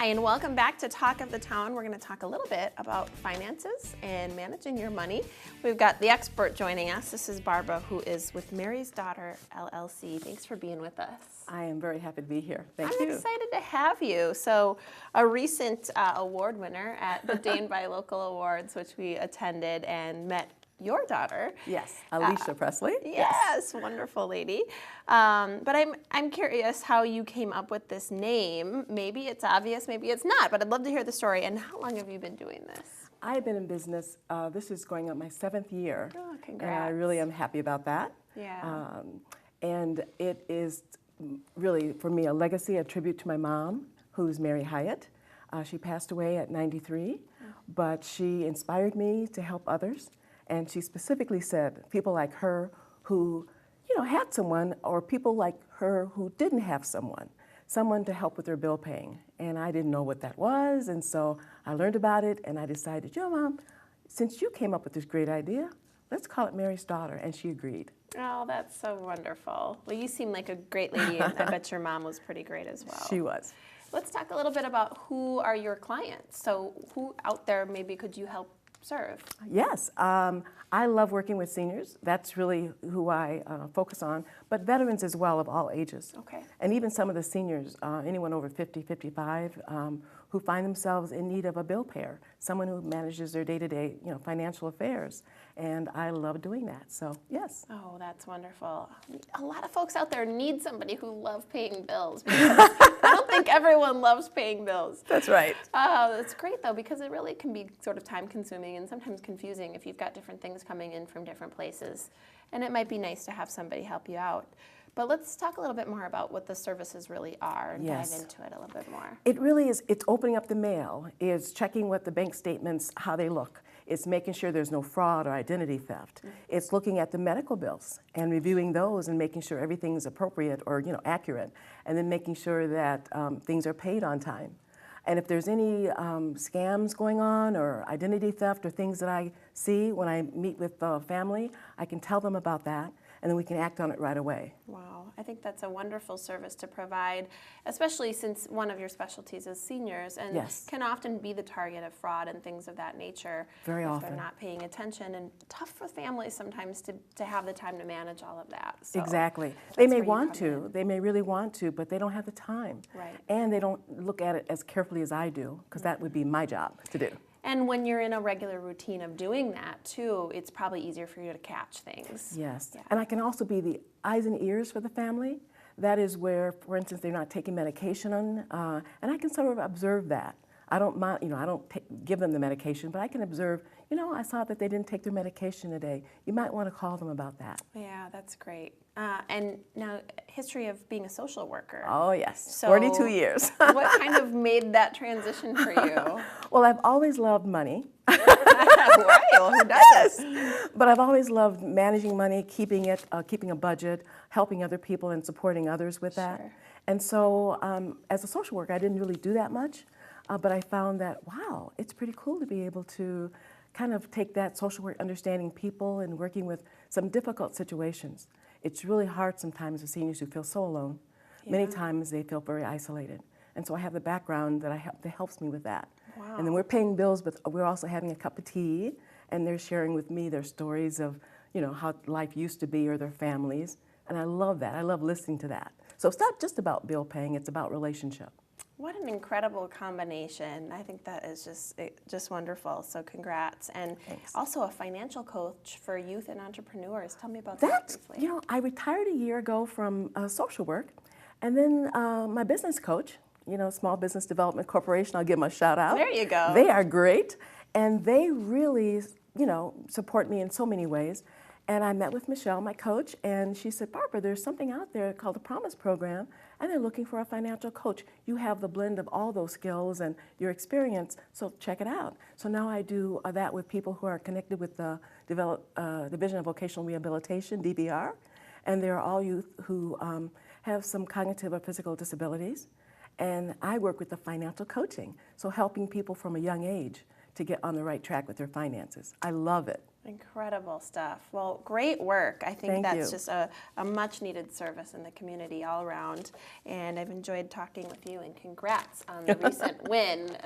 Hi, and welcome back to Talk of the Town. We're going to talk a little bit about finances and managing your money. We've got the expert joining us. This is Barbara, who is with Mary's Daughter, LLC. Thanks for being with us. I am very happy to be here. Thank I'm you. excited to have you. So, a recent award winner at the Dane by Local Awards, which we attended and met your daughter. Yes, Alicia Presley. Yes, wonderful lady. But I'm curious how you came up with this name. Maybe it's obvious, maybe it's not, but I'd love to hear the story. And how long have you been doing this? I've been in business, this is going on my 7th year. Oh, congrats. And I really am happy about that. Yeah. And it is really, for me, a legacy, a tribute to my mom, who's Mary Hyatt. She passed away at 93, but she inspired me to help others. And she specifically said people like her who, had someone, or people like her who didn't have someone to help with their bill paying. And I didn't know what that was, and so I learned about it, and I decided, Mom, since you came up with this great idea, let's call it Mary's Daughter, and she agreed. Oh, that's so wonderful. Well, you seem like a great lady, and I bet your mom was pretty great as well. She was. Let's talk a little bit about who are your clients. So who out there maybe could you help serve? Yes, I love working with seniors. That's really who I focus on, but veterans as well of all ages. Okay. And even some of the seniors, anyone over 50, 55, who find themselves in need of a bill payer, someone who manages their day-to-day, financial affairs. And I love doing that, so yes. Oh, that's wonderful. A lot of folks out there need somebody who loves paying bills, because I don't think everyone loves paying bills. That's right. That's great, though, because it really can be sort of time-consuming and sometimes confusing if you've got different things coming in from different places. And it might be nice to have somebody help you out. But let's talk a little bit more about what the services really are and dive into it a little bit more. It really is, it's opening up the mail, it's checking what the bank statements, how they look. It's making sure there's no fraud or identity theft. It's looking at the medical bills and reviewing those and making sure everything is appropriate or accurate, and then making sure that things are paid on time. And if there's any scams going on or identity theft or things that I see when I meet with the family, I can tell them about that, and then we can act on it right away. Wow, I think that's a wonderful service to provide, especially since one of your specialties is seniors and can often be the target of fraud and things of that nature. Very often. If they're not paying attention, and tough for families sometimes to have the time to manage all of that. So exactly. They may want to, they may really want to, but they don't have the time. Right. And they don't look at it as carefully as I do, because that would be my job to do. And when you're in a regular routine of doing that, too, it's probably easier for you to catch things. Yes. Yeah. And I can also be the eyes and ears for the family. That is where, for instance, they're not taking medication, and I can sort of observe that. I don't mind, I don't give them the medication, but I can observe, I saw that they didn't take their medication today. You might want to call them about that. Yeah, that's great. And now, history of being a social worker. Oh, yes. So 42 years. What kind of made that transition for you? Well, I've always loved money. Right, well, who does? But I've always loved managing money, keeping it, keeping a budget, helping other people and supporting others with that. Sure. And so as a social worker, I didn't really do that much, but I found that, wow, it's pretty cool to be able to kind of take that social work, understanding people and working with some difficult situations. It's really hard sometimes with seniors who feel so alone. Yeah. Many times they feel very isolated. And so I have the background that helps me with that. Wow. And then we're paying bills, but we're also having a cup of tea, and they're sharing with me their stories of, how life used to be or their families. And I love that. I love listening to that. So it's not just about bill paying, it's about relationship. What an incredible combination. I think that is just wonderful. So congrats. And also a financial coach for youth and entrepreneurs. Tell me about that briefly. I retired a year ago from social work, and then my business coach, Small Business Development Corporation, I'll give them a shout out. There you go. They are great, and they really, support me in so many ways. And I met with Michelle, my coach, and she said, Barbara, there's something out there called the Promise Program, and they're looking for a financial coach. You have the blend of all those skills and your experience, so check it out. So now I do that with people who are connected with the Division of Vocational Rehabilitation, DVR, and they're all youth who have some cognitive or physical disabilities. And I work with the financial coaching, so helping people from a young age to get on the right track with their finances. I love it. Incredible stuff. Well, great work. I think Thank that's you. just a much needed service in the community all around. And I've enjoyed talking with you, and congrats on the recent win.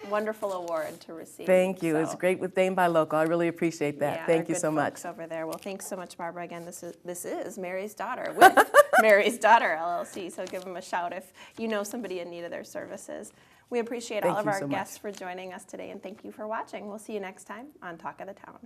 A wonderful award to receive. Thank you. So, It's great with Dane by Local. I really appreciate that. yeah, Thank our you so good much. folks over there. Well, thanks so much, Barbara. Again, this is Mary's Daughter with Mary's Daughter LLC. So give them a shout if you know somebody in need of their services. We appreciate all Thank of you our so guests much. for joining us today, and thank you for watching. We'll see you next time on Talk of the Town.